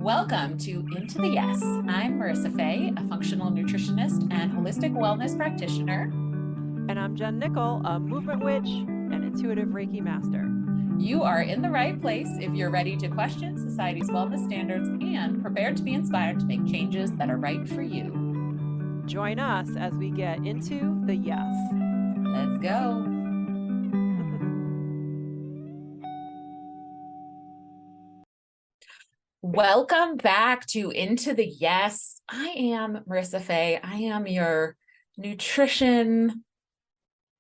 Welcome to Into the Yes. I'm Marissa Fay, a functional nutritionist and holistic wellness practitioner. And I'm Jen Nickel, a movement witch and intuitive Reiki master. You are in the right place if you're ready to question society's wellness standards and prepared to be inspired to make changes that are right for you. Join us as we get into the yes. Let's go. Welcome back to Into the Yes. I am Marissa Fay. I am your nutrition,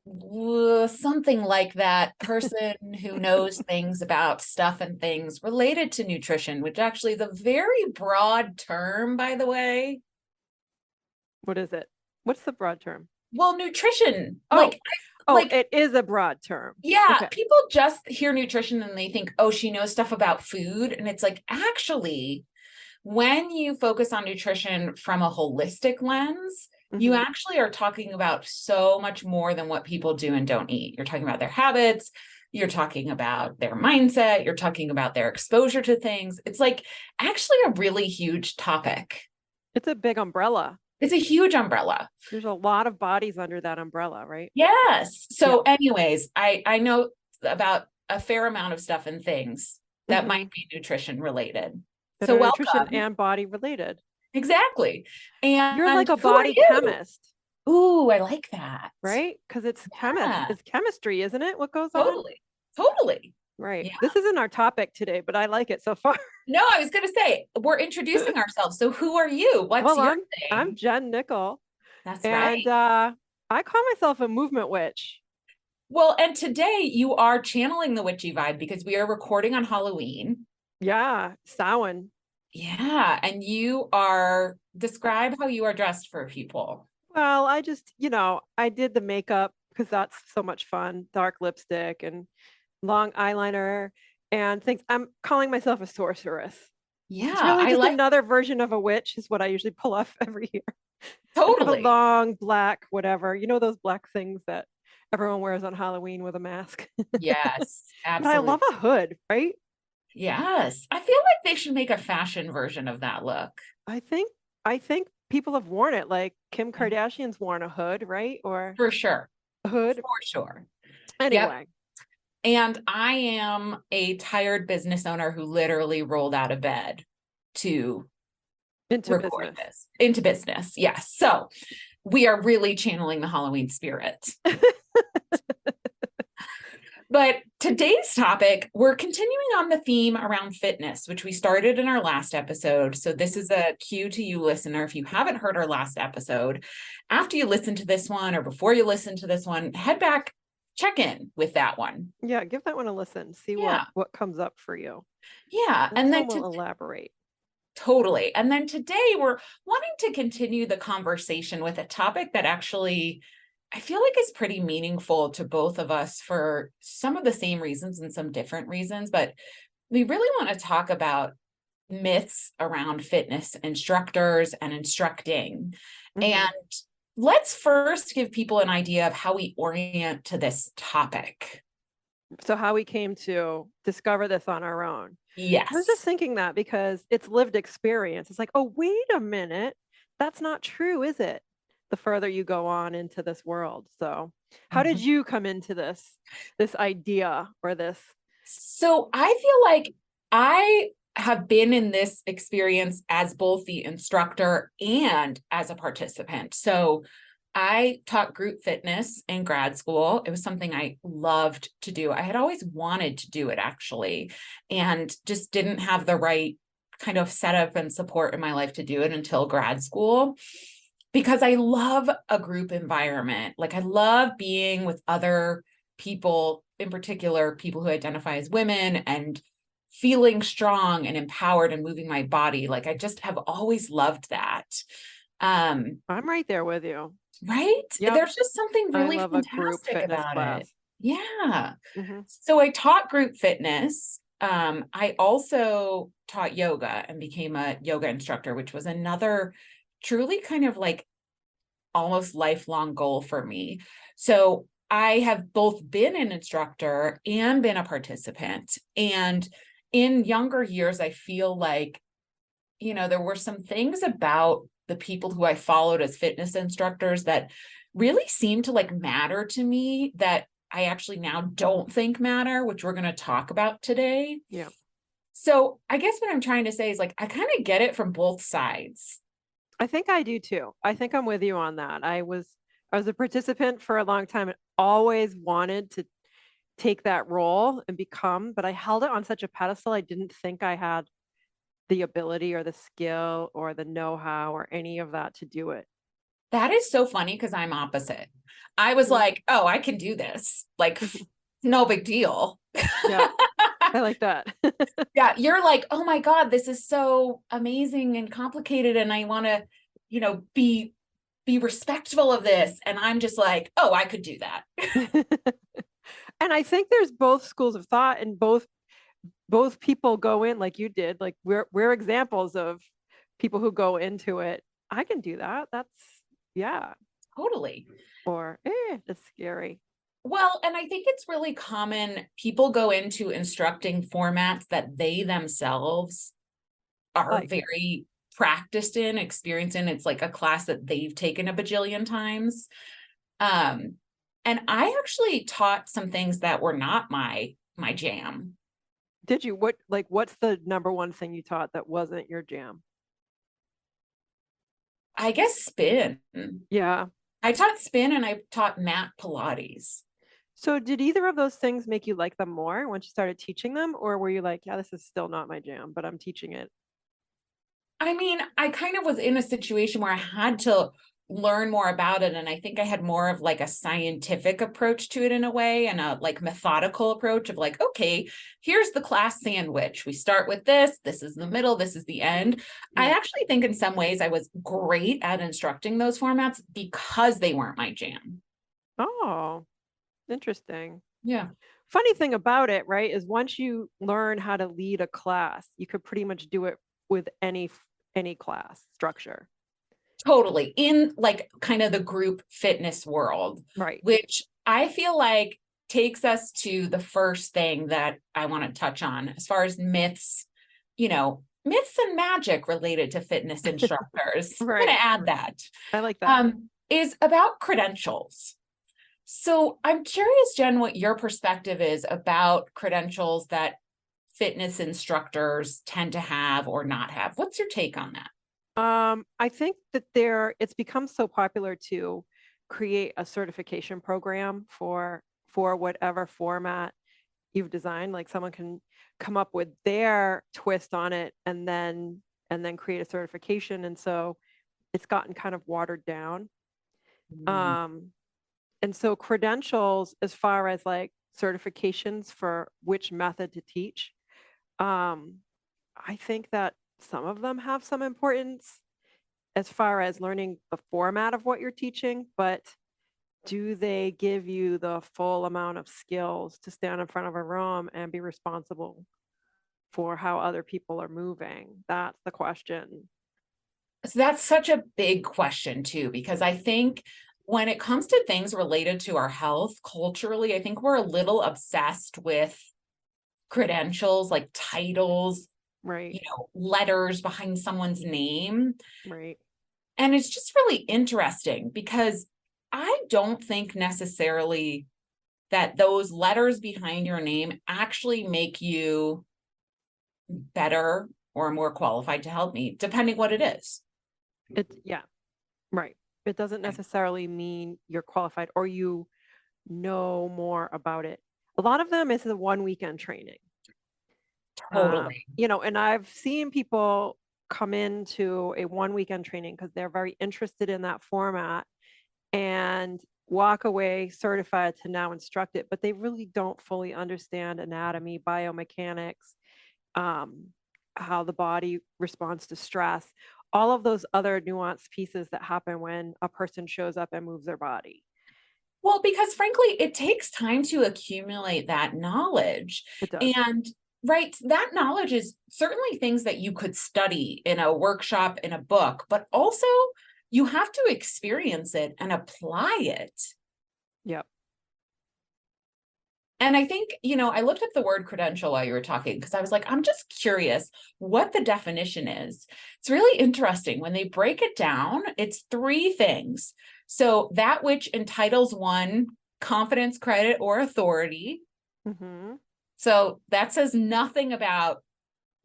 something like that person who knows things about stuff and things related to nutrition, which actually is a very broad term, by the way. What is it? What's the broad term? Well, nutrition, it is a broad term. Yeah, Okay. people just hear nutrition and they think, oh, she knows stuff about food. And it's like, actually, when you focus on nutrition from a holistic lens, you actually are talking about so much more than what people do and don't eat. You're talking about their habits. You're talking about their mindset. You're talking about their exposure to things. It's like actually a really huge topic. It's a big umbrella. It's a huge umbrella. There's a lot of bodies under that umbrella, right? Yes. So anyways, I know about a fair amount of stuff and things that might be nutrition related. That so are welcome. Nutrition and body related. Exactly. And you're like a body chemist. Ooh, I like that. Right? Because it's chemistry, isn't it? What goes on? Totally. Right. Yeah. This isn't our topic today, but I like it so far. No, I was going to say, we're introducing ourselves. So who are you? What's your name? I'm Jen Nickel. That's right. And I call myself a movement witch. Well, and today you are channeling the witchy vibe because we are recording on Halloween. Yeah, Samhain. Yeah, and describe how you are dressed for people. Well, I just, I did the makeup because that's so much fun. Dark lipstick and long eyeliner and things. I'm calling myself a sorceress. Yeah, it's really just another version of a witch is what I usually pull off every year. Totally. A long black, whatever, those black things that everyone wears on Halloween with a mask. Yes, absolutely. But I love a hood, right? Yes. I feel like they should make a fashion version of that look. I think people have worn it. Like Kim Kardashian's worn a hood, right? Or for sure. A hood. For sure. Anyway. Yep. And I am a tired business owner who literally rolled out of bed to record this. Into business. Yes. So we are really channeling the Halloween spirit. But today's topic, we're continuing on the theme around fitness, which we started in our last episode. So this is a cue to you, listener. If you haven't heard our last episode, after you listen to this one or before you listen to this one, head back, check in with that one. Yeah, give that one a listen. See what comes up for you. Yeah. And then we'll elaborate. Totally. And then today we're wanting to continue the conversation with a topic that actually I feel like is pretty meaningful to both of us for some of the same reasons and some different reasons, but we really want to talk about myths around fitness instructors and instructing. And let's first give people an idea of how we orient to this topic. So how we came to discover this on our own. Yes. I was just thinking that because it's lived experience. It's like, oh, wait a minute. That's not true, is it? The further you go on into this world. So how did you come into this idea or this? So I feel like I have been in this experience as both the instructor and as a participant. So I taught group fitness in grad school. It was something I loved to do. I had always wanted to do it actually, and just didn't have the right kind of setup and support in my life to do it until grad school. Because I love a group environment. Like I love being with other people, in particular, people who identify as women and feeling strong and empowered and moving my body. Like I just have always loved that. I'm right there with you. Right? Yep. There's just something really fantastic about it. Yeah. So I taught group fitness. I also taught yoga and became a yoga instructor, which was another truly kind of like almost lifelong goal for me. So I have both been an instructor and been a participant. And in younger years, I feel like there were some things about the people who I followed as fitness instructors that really seemed to like matter to me that I actually now don't think matter, which we're going to talk about today. Yeah. So I guess what I'm trying to say is like, I kind of get it from both sides. I think I do too. I think I'm with you on that. I was a participant for a long time and always wanted to take that role and become, but I held it on such a pedestal. I didn't think I had the ability or the skill or the know-how or any of that to do it. That is so funny because I'm opposite. I was Mhm. like, oh, I can do this. Like, no big deal. Yeah, I like that. Yeah, you're like, oh my God, this is so amazing and complicated. And I want to, be respectful of this. And I'm just like, oh, I could do that. And I think there's both schools of thought and both people go in like you did. Like we're examples of people who go into it. I can do that. That's yeah. Totally. Or it's scary. Well, and I think it's really common. People go into instructing formats that they themselves are Like, very practiced in, experienced in. It's like a class that they've taken a bajillion times. Um, and I actually taught some things that were not my jam. did you what's the number one thing you taught that wasn't your jam? I guess spin. Yeah. I taught spin and I taught mat Pilates. So did either of those things make you like them more once you started teaching them, or were you like, yeah, this is still not my jam, but I'm teaching it? I mean, I kind of was in a situation where I had to learn more about it. And I think I had more of like a scientific approach to it in a way and a like methodical approach of like, okay, here's the class sandwich. We start with this is the middle, this is the end. I Yeah. actually think in some ways I was great at instructing those formats because they weren't my jam. Oh, interesting. Yeah. Funny thing about it, right, is once you learn how to lead a class, you could pretty much do it with any class structure. Totally. In like kind of the group fitness world, Right. which I feel like takes us to the first thing that I want to touch on as far as myths and magic related to fitness instructors. I'm going Right. to add Right. that. I like that. Is about credentials. So I'm curious, Jen, what your perspective is about credentials that fitness instructors tend to have or not have. What's your take on that? I think that it's become so popular to create a certification program for whatever format you've designed. Like someone can come up with their twist on it and then create a certification. And so it's gotten kind of watered down. Mm. Um, and so credentials, as far as like certifications for which method to teach, um, I think that some of them have some importance as far as learning the format of what you're teaching, but do they give you the full amount of skills to stand in front of a room and be responsible for how other people are moving? That's the question. So that's such a big question too, because I think when it comes to things related to our health culturally, I think we're a little obsessed with credentials, like titles, Right, letters behind someone's name. right. And it's just really interesting because I don't think necessarily that those letters behind your name actually make you better or more qualified to help me, depending what it is. Yeah, right. It doesn't necessarily mean you're qualified or you know more about it. A lot of them is the one weekend training. Totally. And I've seen people come into a one weekend training because they're very interested in that format and walk away certified to now instruct it, but they really don't fully understand anatomy, biomechanics, um, how the body responds to stress, all of those other nuanced pieces that happen when a person shows up and moves their body. Well, because frankly, it takes time to accumulate that knowledge. It does. And right, that knowledge is certainly things that you could study in a workshop, in a book, but also you have to experience it and apply it. Yep. And I think, I looked up the word credential while you were talking because I was like, I'm just curious what the definition is. It's really interesting. When they break it down, it's three things. So that which entitles one confidence, credit, or authority. Mm-hmm. So that says nothing about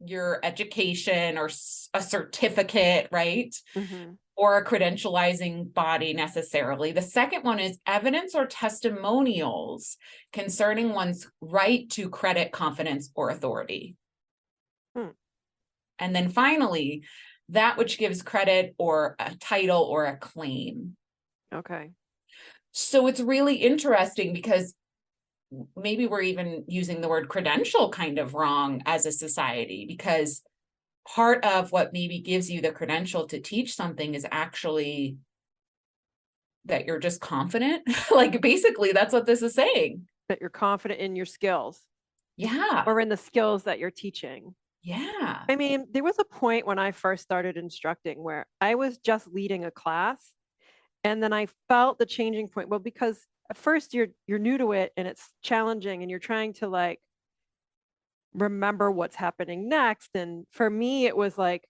your education or a certificate, right? Mm-hmm. Or a credentializing body necessarily. The second one is evidence or testimonials concerning one's right to credit, confidence, or authority. Hmm. And then finally, that which gives credit or a title or a claim. Okay. So it's really interesting because maybe we're even using the word credential kind of wrong as a society, because part of what maybe gives you the credential to teach something is actually that you're just confident. Like basically that's what this is saying. That you're confident in your skills Yeah. or in the skills that you're teaching. Yeah. I mean, there was a point when I first started instructing where I was just leading a class, and then I felt the changing point. Well, because at first you're new to it and it's challenging and you're trying to like remember what's happening next. And for me, it was like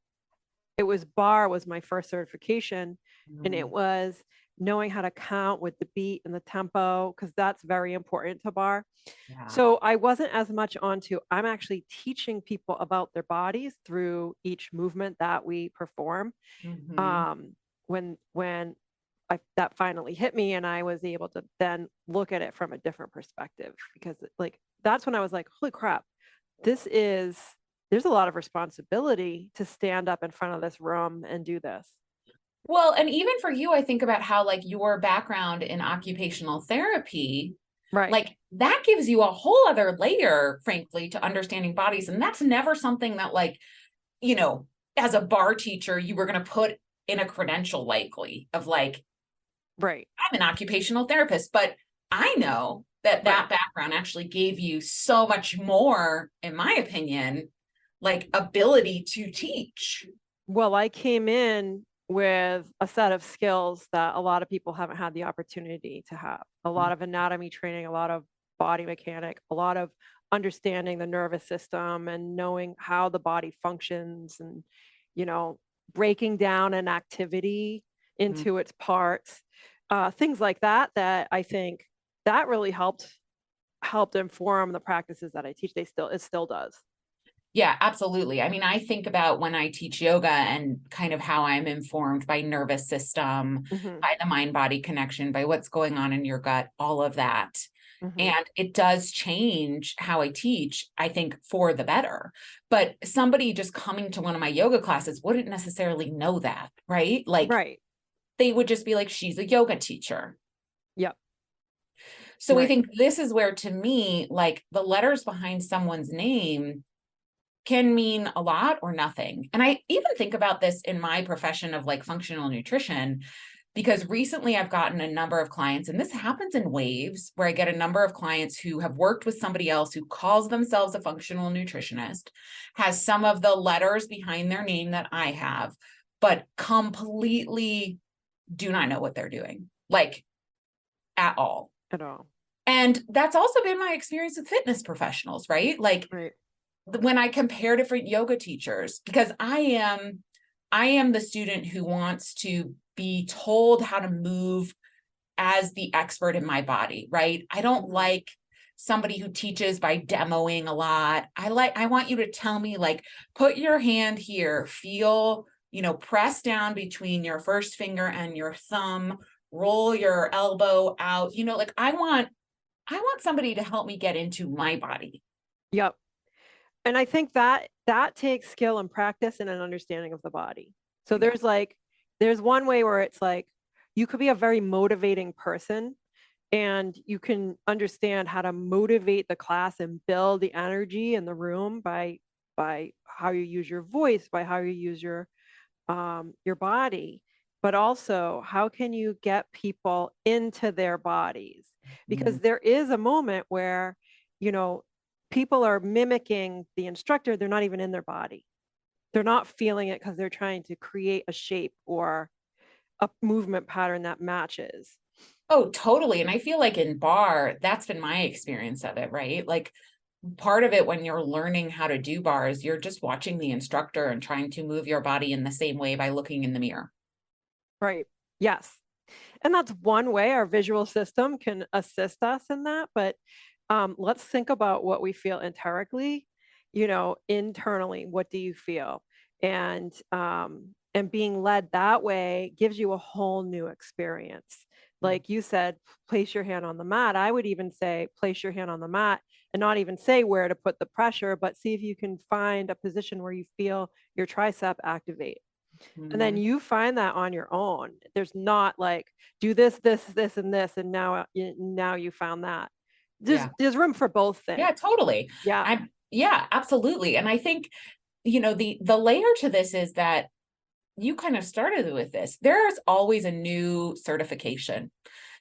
it was bar was my first certification, and it Mm, was knowing how to count with the beat and the tempo because that's very important to bar. yeah. So I wasn't as much onto I'm actually teaching people about their bodies through each movement that we perform. Hmm. Um, when that finally hit me and I was able to then look at it from a different perspective, because like that's when I was like, holy crap, this is there's a lot of responsibility to stand up in front of this room and do this. Well, and even for you, I think about how like your background in occupational therapy, Right. like that gives you a whole other layer, frankly, to understanding bodies. And that's never something that like, you know, as a bar teacher, you were going to put in a credential likely of like, Right. I'm an occupational therapist, but I know that Right. that background actually gave you so much more, in my opinion, like ability to teach. Well, I came in with a set of skills that a lot of people haven't had the opportunity to have. A lot of anatomy training, a lot of body mechanic, a lot of understanding the nervous system and knowing how the body functions, and, you know, breaking down an activity Mhm. into its parts, things like that, that I think that really helped inform the practices that I teach. It still does. Yeah, absolutely. I mean, I think about when I teach yoga and kind of how I'm informed by nervous system, Hmm. by the mind body connection, by what's going on in your gut, all of that. Hmm. And it does change how I teach, I think, for the better. But somebody just coming to one of my yoga classes wouldn't necessarily know that, right? Like Right. they would just be like, she's a yoga teacher. Yep. So I Right. think this is where, to me, like the letters behind someone's name can mean a lot or nothing. And I even think about this in my profession of like functional nutrition, because recently I've gotten a number of clients, and this happens in waves, where I get a number of clients who have worked with somebody else who calls themselves a functional nutritionist, has some of the letters behind their name that I have, but completely do not know what they're doing, like at all. At all. And that's also been my experience with fitness professionals, right? Like Right. when I compare different yoga teachers, because I am the student who wants to be told how to move as the expert in my body, right? I don't Hmm. like somebody who teaches by demoing a lot. I want you to tell me like put your hand here, feel, press down between your first finger and your thumb, roll your elbow out. Like I want somebody to help me get into my body. Yep. And I think that that takes skill and practice and an understanding of the body. So Yeah. there's one way where it's like you could be a very motivating person and you can understand how to motivate the class and build the energy in the room by how you use your voice, by how you use your body, but also how can you get people into their bodies? Mm, Because there is a moment where, you know, people are mimicking the instructor, they're not even in their body. They're not feeling it because they're trying to create a shape or a movement pattern that matches. Oh, totally. And I feel like in bar, that's been my experience of it, right? Like part of it when you're learning how to do bars, you're just watching the instructor and trying to move your body in the same way by looking in the mirror. Right. Yes. And that's one way our visual system can assist us in that. But let's think about what we feel enterically, internally. What do you feel? And being led that way gives you a whole new experience. Mm. Like you said, place your hand on the mat. I would even say place your hand on the mat and not even say where to put the pressure, but see if you can find a position where you feel your tricep activate. And then Mhm. you find that on your own. There's not like do this, this, this, and this, and now you found that. There's Yeah. there's room for both Yeah, things. totally. Yeah. Yeah, absolutely. And I think, the layer to this is that you kind of started with this. There's always a new certification.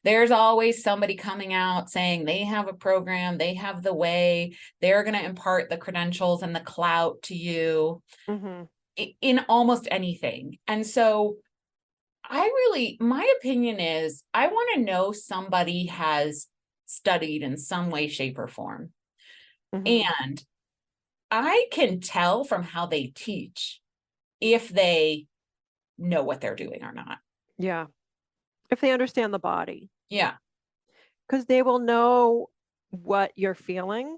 There's always somebody coming out saying they have a program, they have the way, they're going to impart the credentials and the clout to you Hmm. in almost anything. And so my opinion is I want to know somebody has studied in some way, shape, or form. Hmm. And I can tell from how they teach if they know what they're doing or not. Yeah. If they understand the body, Yeah. because they will know what you're feeling.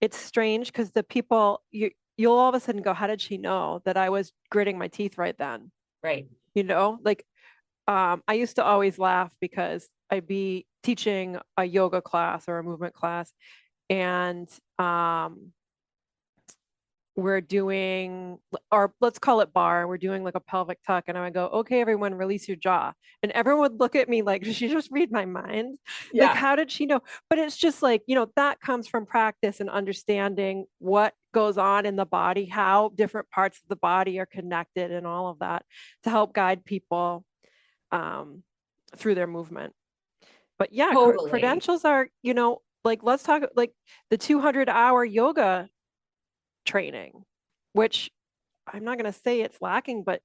It's strange because the people you'll all of a sudden go, how did she know that I was gritting my teeth right then? Right. Like I used to always laugh because I'd be teaching a yoga class or a movement class, and we're doing, or let's call it bar, we're doing like a pelvic tuck, and I would go, okay, everyone, release your jaw. And everyone would look at me like, did she just read my mind? Like, Yeah. how did she know? But it's just like, that comes from practice and understanding what goes on in the body, how different parts of the body are connected, and all of that to help guide people um, through their movement. But yeah, Totally. credentials are, like let's talk like the 200-hour yoga training, which I'm not going to say it's lacking, but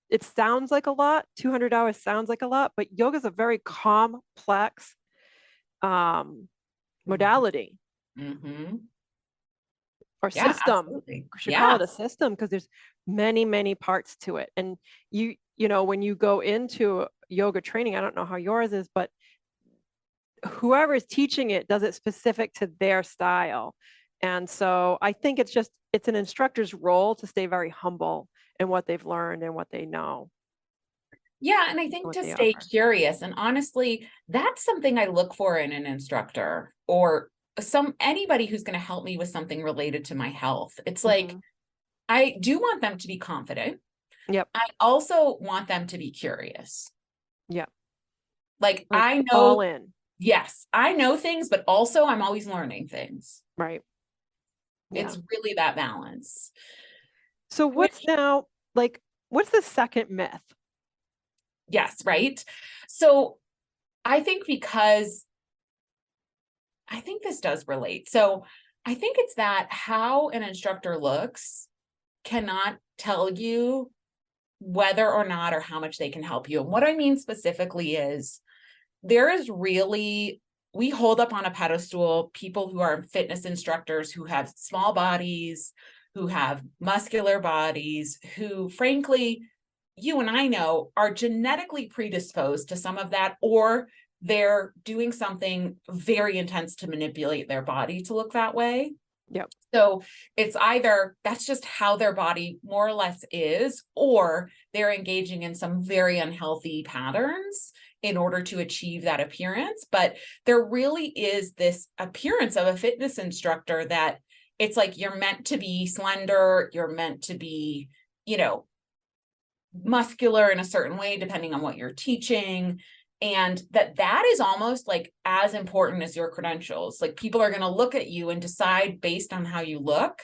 it sounds like a lot. 200 hours sounds like a lot, but yoga is a very complex um, modality Mm-hmm. or Yeah, system. absolutely. We should call Yeah. it a system because there's many, many parts to it. And when you go into yoga training, I don't know how yours is, but whoever is teaching it does it specific to their style. And so I think it's an instructor's role to stay very humble in what they've learned and what they know Yeah. And I and think what to they stay offer. curious, and honestly, that's something I look for in an instructor or anybody who's going to help me with something related to my health. It's like, Hmm. I do want them to be confident. Yep. I also want them to be curious. Yep. Like Like I all know, in. yes, I know things, but also I'm always learning things. Right. Yeah. It's really that balance. So what's Which, now like what's the second myth? yes, right. So I think because I think this does relate. So I think it's that how an instructor looks cannot tell you whether or not or how much they can help you. And what I mean specifically is there is really, we hold up on a pedestal people who are fitness instructors who have small bodies, who have muscular bodies, who frankly, you and I know are genetically predisposed to some of that, or they're doing something very intense to manipulate their body to look that way. Yep. So it's either that's just how their body more or less is, or they're engaging in some very unhealthy patterns in order to achieve that appearance. But there really is this appearance of a fitness instructor that it's like you're meant to be slender, you're meant to be, you know, muscular in a certain way, depending on what you're teaching. And that is almost like as important as your credentials. Like people are going to look at you and decide based on how you look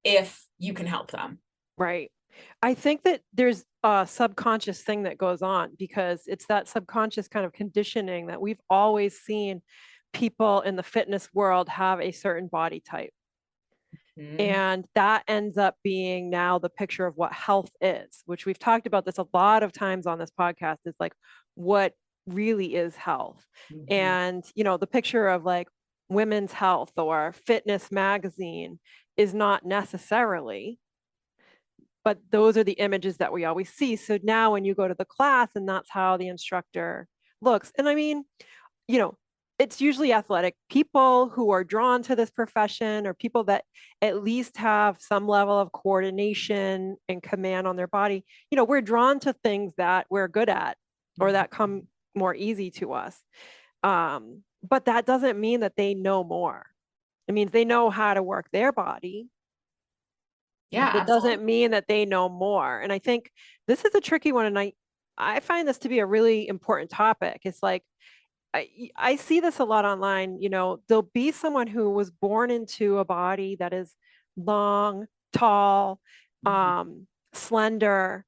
if you can help them. Right. I think that there's a subconscious thing that goes on because it's that subconscious kind of conditioning that we've always seen people in the fitness world have a certain body type. Mm-hmm. And that ends up being now the picture of what health is, which we've talked about this a lot of times on this podcast, is like what really is health. Mhm. And, you know, the picture of like women's health or fitness magazine is not necessarily, but those are the images that we always see. So now when you go to the class and that's how the instructor looks. And I mean, you know, it's usually athletic people who are drawn to this profession or people that at least have some level of coordination and command on their body. You know, we're drawn to things that we're good at or that come Mhm. more easy to us. But that doesn't mean that they know more. It means they know how to work their body, Yeah, but it doesn't absolutely. mean that they know more. And I think this is a tricky one. And I find this to be a really important topic. It's like, I see this a lot online. You know, there'll be someone who was born into a body that is long, tall, Mhm. slender,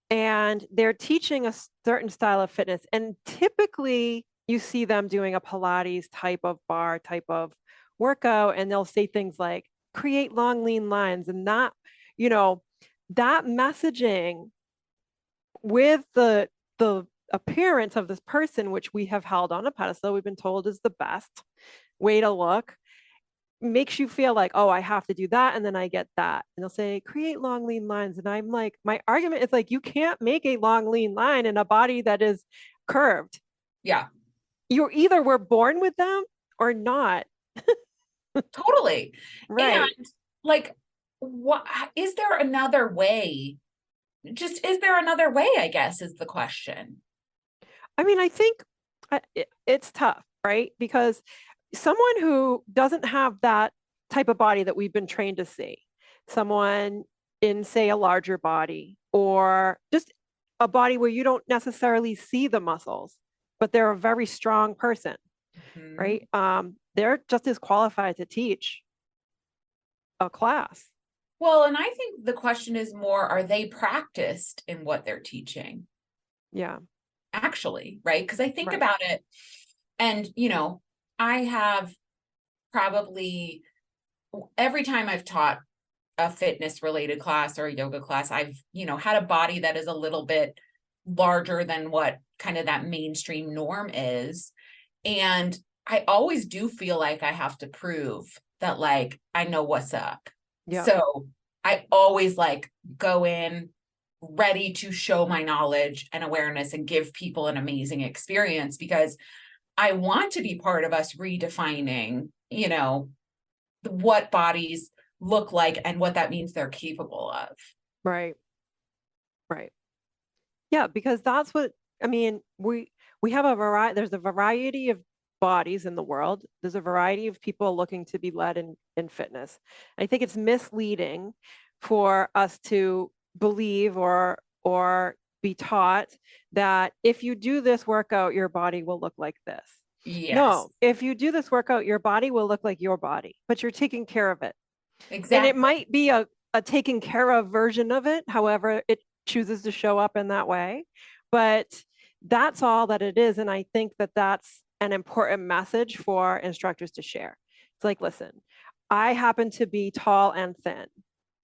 and they're teaching a certain style of fitness. And typically, you see them doing a Pilates type of bar type of workout, and they'll say things like, create long, lean lines. And that, you know, that messaging with the appearance of this person, which we have held on a pedestal, we've been told is the best way to look, makes you feel like, oh, I have to do that, and then I get that. And they'll say, create long, lean lines. And I'm like, my argument is like, you can't make a long, lean line in a body that is curved. Yeah, You either were born with them or not. totally. Right. And like, what is there another way? Just is there another way, I guess, is the question. I mean, I think it's tough, right? Because someone who doesn't have that type of body that we've been trained to see, someone in, say, a larger body, or just a body where you don't necessarily see the muscles, but they're a very strong person, Mhm. right? They're just as qualified to teach a class. Well, and I think the question is more, are they practiced in what they're teaching? Yeah, Actually, right? Because I think right. about it, and I have probably every time I've taught a fitness related class or a yoga class, I've, had a body that is a little bit larger than what kind of that mainstream norm is. And I always do feel like I have to prove that, like, I know what's up. Yeah, So I always like go in ready to show my knowledge and awareness and give people an amazing experience because I want to be part of us redefining, what bodies look like and what that means they're capable of. right, right. Yeah, because that's what I mean, we have a variety there's a variety of bodies in the world. There's a variety of people looking to be led in fitness. I think it's misleading for us to believe or be taught that if you do this workout, your body will look like this. Yes, No, if you do this workout, your body will look like your body, but you're taking care of it. And it exactly. might be a taken care of version of it, however it chooses to show up in that way. But that's all that it is. And I think that that's an important message for instructors to share. It's like, listen, I happen to be tall and thin.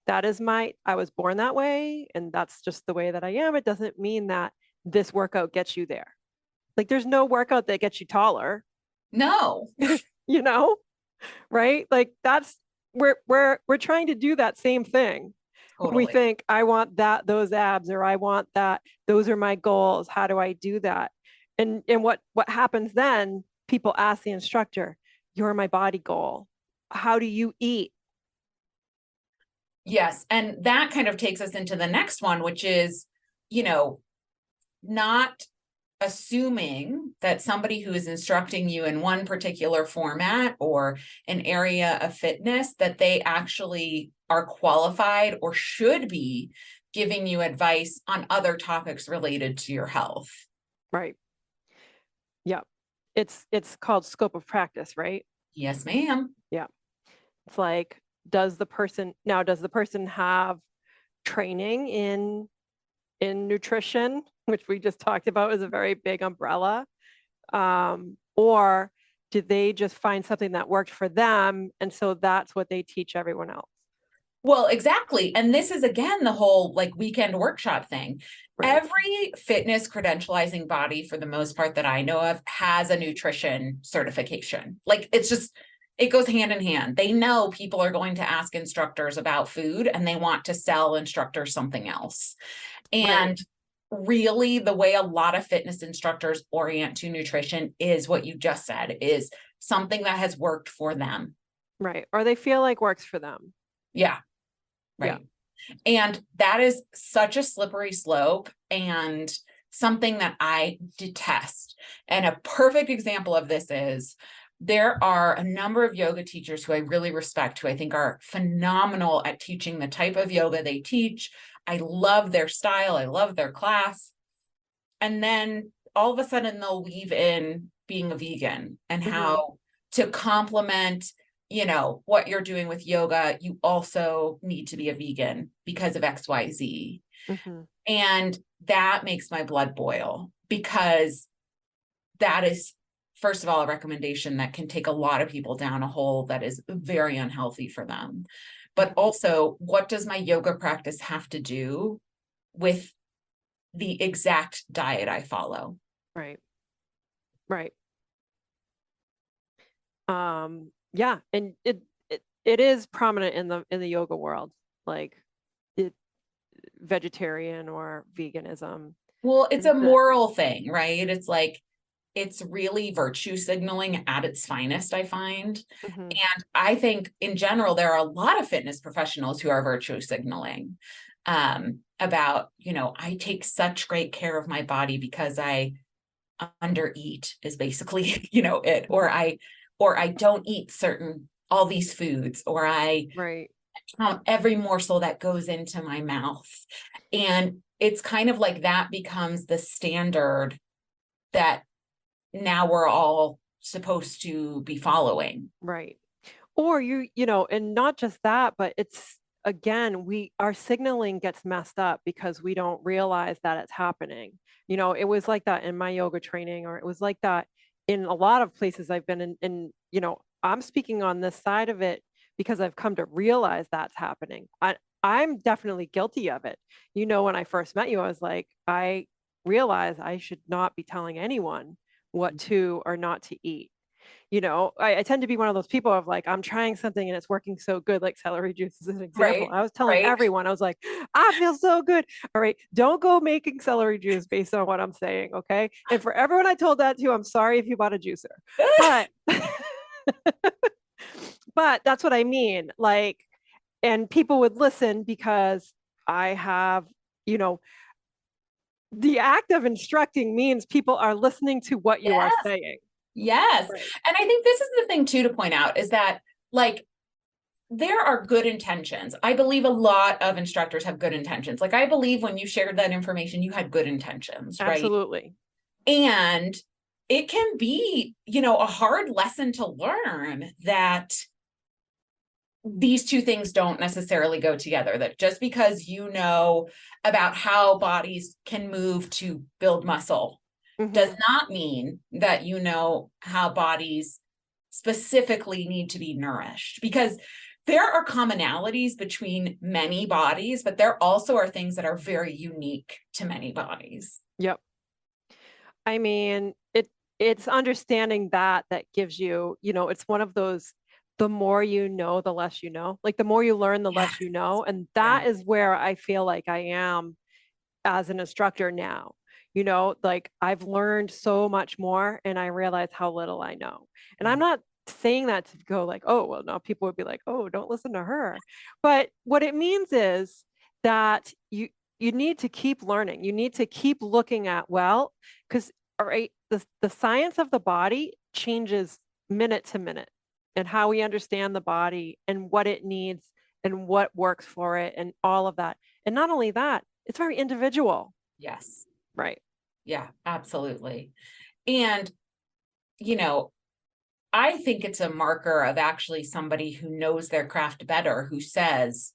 I was born that way, and that's just the way that I am. It doesn't mean that this workout gets you there. Like, there's no workout that gets you taller, No, you know? Right? Like that's we're trying to do that same thing. We totally. think I want those abs or I want that those are my goals. How do I do that? And what happens then? People ask the instructor, "You're my body goal. How do you eat?" Yes. And that kind of takes us into the next one, which is, you know, not assuming that somebody who is instructing you in one particular format or an area of fitness that they actually are qualified or should be giving you advice on other topics related to your health. Right. Yeah. It's called scope of practice, right? Yes, ma'am. Yeah. It's like does the person have training in nutrition, which we just talked about is a very big umbrella? Or did they just find something that worked for them? And so that's what they teach everyone else. Well, exactly. And this is again the whole like weekend workshop thing. Right. Every fitness credentializing body, for the most part, that I know of, has a nutrition certification. Like it's just, it goes hand in hand. They know people are going to ask instructors about food and they want to sell instructors something else. Right. And really, the way a lot of fitness instructors orient to nutrition is what you just said, is something that has worked for them. Right. Or they feel like works for them. Yeah, Yeah. right. And that is such a slippery slope and something that I detest. And a perfect example of this is there are a number of yoga teachers who I really respect, who I think are phenomenal at teaching the type of yoga they teach. I love their style, I love their class. And then all of a sudden they'll weave in being a vegan and how to complement, what you're doing with yoga, you also need to be a vegan because of XYZ. Mm-hmm. And that makes my blood boil, because that is, first of all, a recommendation that can take a lot of people down a hole that is very unhealthy for them. But also, what does my yoga practice have to do with the exact diet I follow? Right. Right. Yeah, and it is prominent in the yoga world, like it vegetarian or veganism. Well, it's And a moral thing, right? It's like, it's really virtue signaling at its finest, I find. Mhm. And I think in general, there are a lot of fitness professionals who are virtue signaling about, I take such great care of my body because I undereat, is basically, it, Mhm. or I don't eat all these foods, or I Right. count every morsel that goes into my mouth. And it's kind of like that becomes the standard that now we're all supposed to be following. Right. Or and not just that, but it's again, our signaling gets messed up because we don't realize that it's happening. It was like that in my yoga training, or it was like that in a lot of places I've been in. And, I'm speaking on this side of it because I've come to realize that's happening. I'm definitely guilty of it. When I first met you, I was like, I realize I should not be telling anyone what to or not to eat. I tend to be one of those people of like, I'm trying something and it's working so good, like celery juice is an example. Right, I was telling right. everyone, I was like, I feel so good. All right, don't go making celery juice based on what I'm saying, okay? And for everyone I told that to, I'm sorry if you bought a juicer. But but that's what I mean. Like, and people would listen because I have, you know, the act of instructing means people are listening to what you are Yes, saying. yes. Right. And I think this is the thing too to point out, is that like there are good intentions. I believe a lot of instructors have good intentions. Like I believe when you shared that information, you had good intentions, right? Absolutely. And it can be, a hard lesson to learn that these two things don't necessarily go together, that just because you know about how bodies can move to build muscle does Hmm. not mean that you know how bodies specifically need to be nourished, because there are commonalities between many bodies, but there also are things that are very unique to many bodies. Yep. I mean, it's understanding that gives you, it's one of those, the more you know, the less you know. Like the more you learn, the Yes. less you know. And Yeah. that is where I feel like I am as an instructor now. Like I've learned so much more and I realize how little I know. And I'm not saying that to go like, oh, well, now people would be like, oh, don't listen to her. But what it means is that you need to keep learning. You need to keep looking at, well, because all right, the science of the body changes minute to minute, and how we understand the body and what it needs and what works for it and all of that. And not only that, it's very individual. Yes. Right. Yeah, absolutely. And, you know, I think it's a marker of actually somebody who knows their craft better, who says,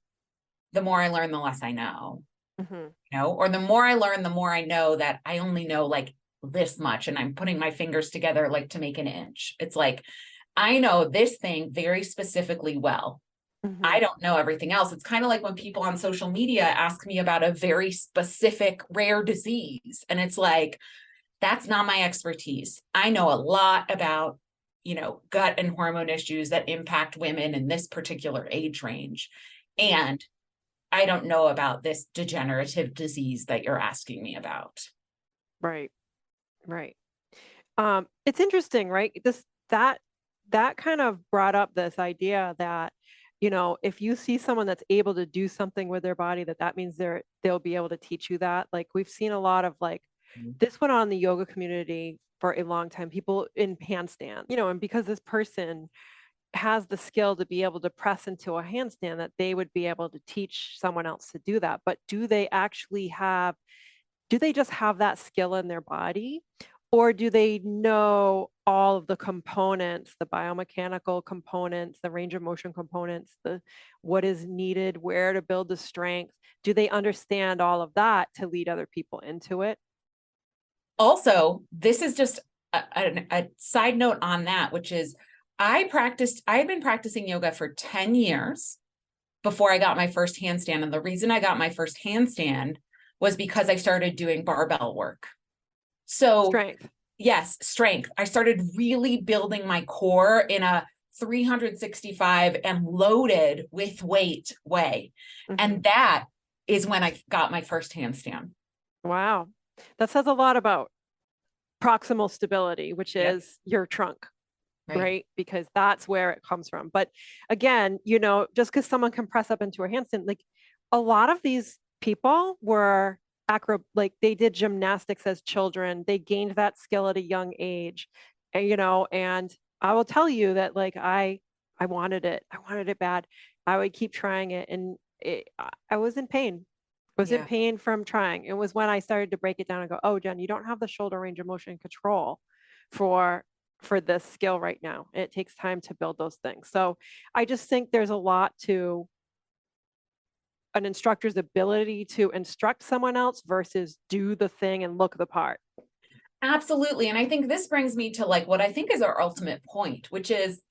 the more I learn, the less I know, Hmm. or the more I learn, the more I know that I only know like this much and I'm putting my fingers together like to make an inch. It's like, I know this thing very specifically well. I Mhm. don't know everything else. It's kind of like when people on social media ask me about a very specific rare disease. And it's like, that's not my expertise. I know a lot about, gut and hormone issues that impact women in this particular age range. And I don't know about this degenerative disease that you're asking me about. Right. Right. It's interesting, right? That kind of brought up this idea that, if you see someone that's able to do something with their body, that means they'll be able to teach you that. Like we've seen a lot of like this went on in the yoga community for a long time, people in handstand, and because this person has the skill to be able to press into a handstand, that they would be able to teach someone else to do that. But do they just have that skill in their body? Or do they know all of the components, the biomechanical components, the range of motion components, the what is needed, where to build the strength? Do they understand all of that to lead other people into it? Also, this is just a side note on that, which is I've been practicing yoga for 10 years before I got my first handstand. And the reason I got my first handstand was because I started doing barbell work. So, Strength. yes, strength. I started really building my core in a 365 and loaded with weight way. Hmm. And that is when I got my first handstand. Wow. That says a lot about proximal stability, which Yep. is your trunk, Right. right? Because that's where it comes from. But again, just because someone can press up into a handstand, like a lot of these people were like they did gymnastics as children. They gained that skill at a young age. And I will tell you that like I wanted it. I wanted it bad. I would keep trying it and I was in pain. I was in Yeah. pain from trying. It was when I started to break it down and go, oh, Jen, you don't have the shoulder range of motion control for this skill right now. It takes time to build those things. So I just think there's a lot to an instructor's ability to instruct someone else versus do the thing and look the part. Absolutely. And I think this brings me to like what I think is our ultimate point, which is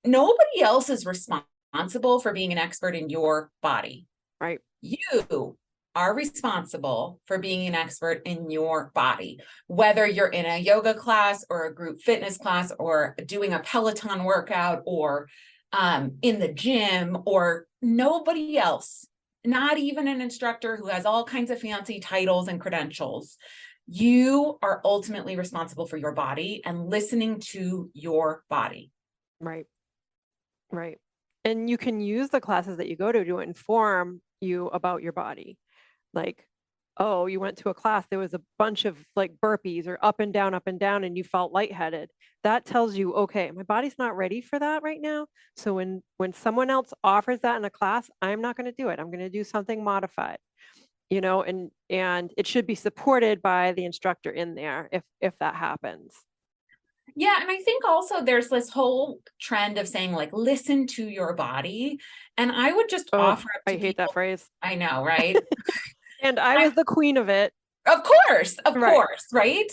nobody else is responsible for being an expert in your body. Right. You are responsible for being an expert in your body, whether you're in a yoga class or a group fitness class or doing a Peloton workout or in the gym or nobody else, not even an instructor who has all kinds of fancy titles and credentials. You are ultimately responsible for your body and listening to your body. Right. Right. And you can use the classes that you go to inform you about your body. Like, oh, you went to a class, there was a bunch of like burpees or up and down, and you felt lightheaded. That tells you, okay, my body's not ready for that right now. So when someone else offers that in a class, I'm not going to do it. I'm going to do something modified, and it should be supported by the instructor in there if that happens. Yeah, and I think also there's this whole trend of saying like listen to your body. And I would just Oh, offer up I to hate that people, phrase. I know, right? And I I, was the queen of it. of Right. course, right?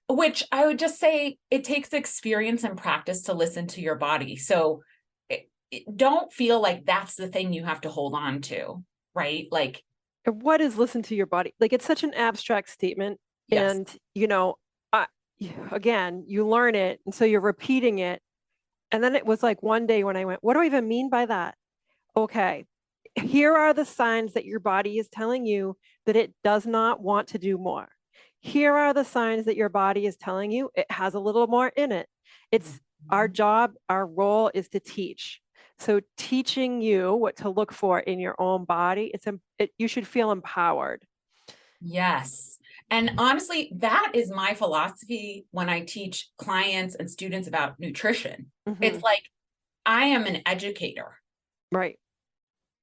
Which I would just say it takes experience and practice to listen to your body. So don't feel like that's the thing you have to hold on to, right? Like, What is listen to your body? Like it's such an abstract statement. yes. And, I, again, you learn it. And so you're repeating it. And then it was like one day when I went, what do I even mean by that? Okay, here are the signs that your body is telling you that it does not want to do more. Here are the signs that your body is telling you it has a little more in it. It's our Mhm. job, our role is to teach. So teaching you what to look for in your own body, you should feel empowered. Yes. And honestly, that is my philosophy when I teach clients and students about nutrition. Hmm. It's like I am an educator. Right.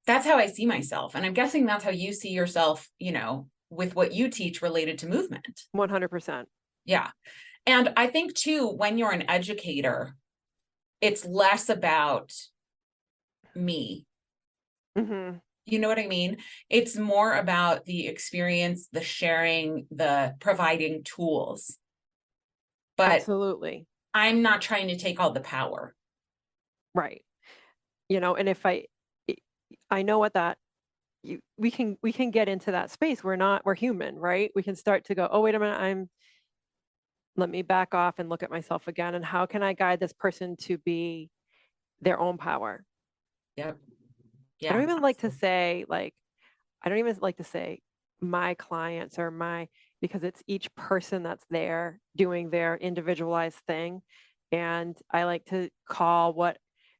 That's how I see myself. And I'm guessing that's how you see yourself, with what you teach related to movement. 100%. Yeah. And I think too, when you're an educator, it's less about me. Hmm. You know what I mean? It's more about the experience, the sharing, the providing tools. But Absolutely. I'm not trying to take all the power. Right. And I know what that we can get into that space. We're human, right? We can start to go, oh, wait a minute, let me back off and look at myself again. And how can I guide this person to be their own power? Yep. I don't Yeah. even like to say like, I don't even like to say my clients or my, because it's each person that's there doing their individualized thing. And I like to call what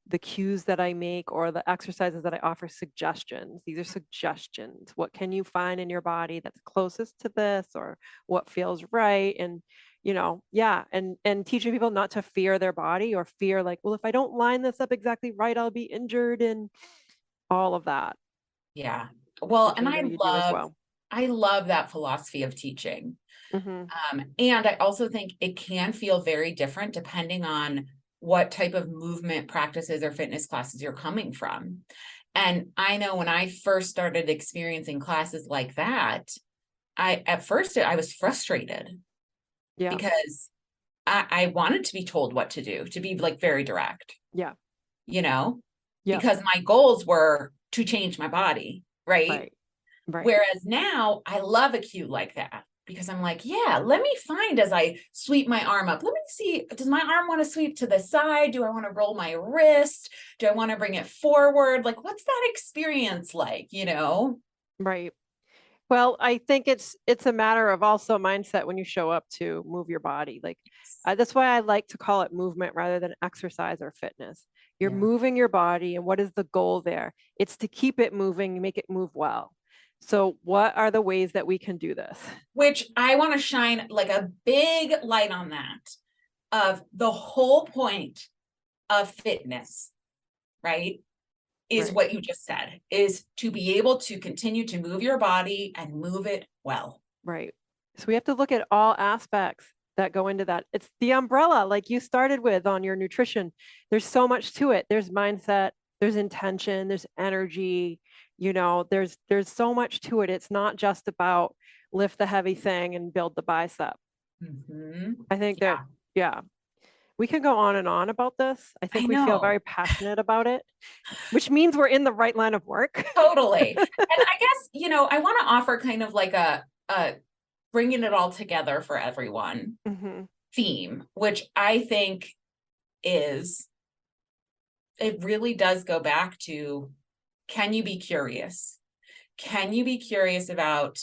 the cues that I make or the exercises that I offer suggestions. These are suggestions. What can you find in your body that's closest to this or what feels right? And yeah, and teaching people not to fear their body or fear like, well, if I don't line this up exactly right, I'll be injured and all of that, Yeah. Well, which and I know you do as well. I love that philosophy of teaching. Hmm. And I also think it can feel very different depending on what type of movement practices or fitness classes you're coming from. And I know when I first started experiencing classes like that, at first I was frustrated Yeah. because I wanted to be told what to do, to be like very direct, Yeah. you know, Yeah. because my goals were to change my body, right? Right. Right. Whereas now I love a cue like that because I'm like, yeah, let me find as I sweep my arm up. Let me see, does my arm want to sweep to the side? Do I want to roll my wrist? Do I want to bring it forward? Like, what's that experience like, you know? Right. Well, I think it's a matter of also mindset when you show up to move your body. Like that's why I like to call it movement rather than exercise or fitness. You're Yeah. moving your body, and what is the goal there? It's to keep it moving, make it move well. So, what are the ways that we can do this? Which I want to shine like a big light on that of the whole point of fitness, right? Is Right. what you just said, is to be able to continue to move your body and move it well. Right. So we have to look at all aspects that go into that. It's the umbrella, like you started with on your nutrition. There's so much to it. There's mindset, there's intention, there's energy, there's so much to it. It's not just about lift the heavy thing and build the bicep. Mm-hmm. I think that, Yeah, yeah, we can go on and on about this. I I think we feel know. very passionate about it, which means we're in the right line of work. Totally. And I guess, I want to offer kind of like a bringing it all together for everyone Hmm. theme, which I think is, it really does go back to, can you be curious? Can you be curious about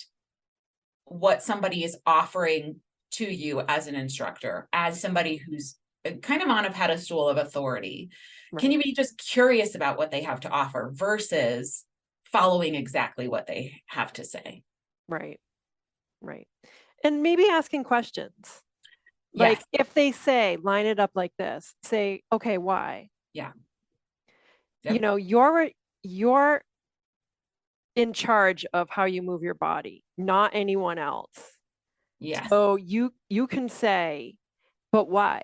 what somebody is offering to you as an instructor, as somebody who's kind of on a pedestal of authority? Can Right, you be just curious about what they have to offer versus following exactly what they have to say? right, right. And maybe asking questions. Like Yes. if they say, line it up like this, say, okay, why? Yeah. You Yep. know, you're in charge of how you move your body, not anyone else. Yes. So you can say, but why?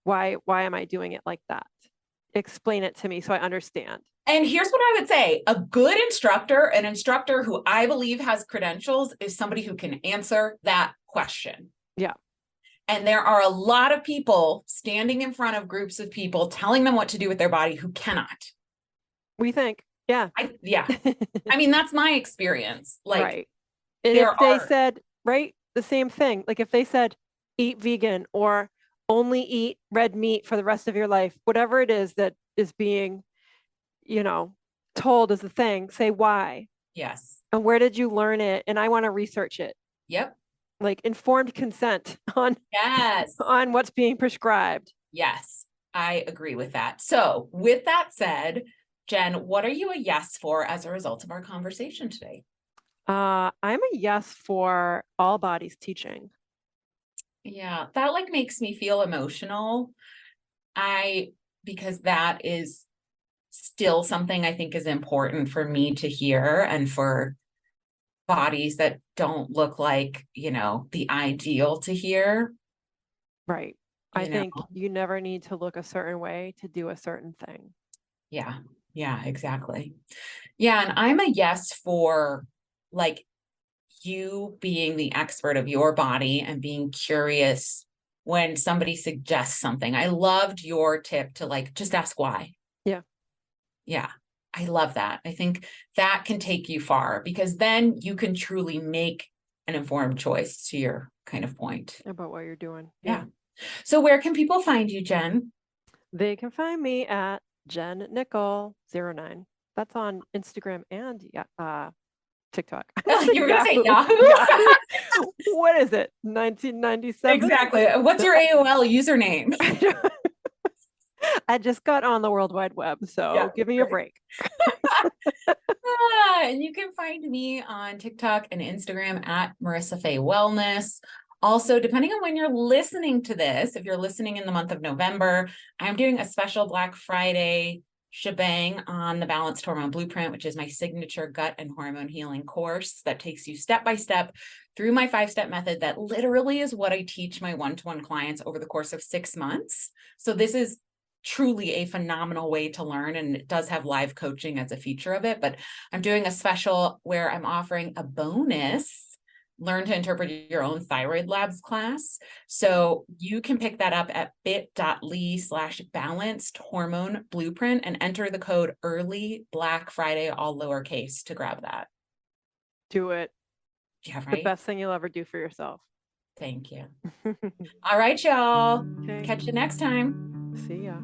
Why am I doing it like that? Explain it to me so I understand. And here's what I would say, a good instructor, an instructor who I believe has credentials, is somebody who can answer that question. Yeah, And there are a lot of people standing in front of groups of people telling them what to do with their body who cannot. we think, yeah. Yeah. I mean, that's my experience. Like, Right. And there if they are, said, right, the same thing, like if they said, eat vegan or only eat red meat for the rest of your life, whatever it is that is being, you know, told as a thing, say why yes. and where did you learn it? And I want to research it, Yep. like informed consent on Yes. what's being prescribed. Yes. I agree with that. So, with that said, Jen, what are you a yes for as a result of our conversation today? I'm a yes for all bodies teaching. Yeah, that like makes me feel emotional. I, because that is still something I think is important for me to hear, and for bodies that don't look like, the ideal to hear, Right. I you know. think you never need to look a certain way to do a certain thing. Yeah. Yeah, exactly. Yeah, and I'm a yes for like you being the expert of your body and being curious when somebody suggests something. I loved your tip to like just ask why. Yeah. Yeah. I love that. I think that can take you far because then you can truly make an informed choice to your kind of point. About what you're doing. Yeah. Yeah. So where can people find you, Jen? They can find me at Jen Nickel 09. That's on Instagram and yeah, TikTok. I almost said You were going to say Yahoo. Yahoo? Yahoo. What is it? 1997? Exactly. What's your AOL username? I just got on the World Wide Web, Yeah, so give me a great. break. And you can find me on TikTok and Instagram at Marissa Faye Wellness. Also, depending on when you're listening to this, if you're listening in the month of November, I'm doing a special Black Friday shebang on the Balanced Hormone Blueprint, which is my signature gut and hormone healing course that takes you step by step through my 5-step method. That literally is what I teach my one-to-one clients over the course of 6 months. So this is truly a phenomenal way to learn, and it does have live coaching as a feature of it. But I'm doing a special where I'm offering a bonus learn to interpret your own thyroid labs class. So you can pick that up at bit.ly/balanced hormone blueprint and enter the code early Black Friday, all lowercase, to grab that. Do it. Yeah, The right. best thing you'll ever do for yourself. Thank you. All right, y'all. Okay. Catch you next time. See ya.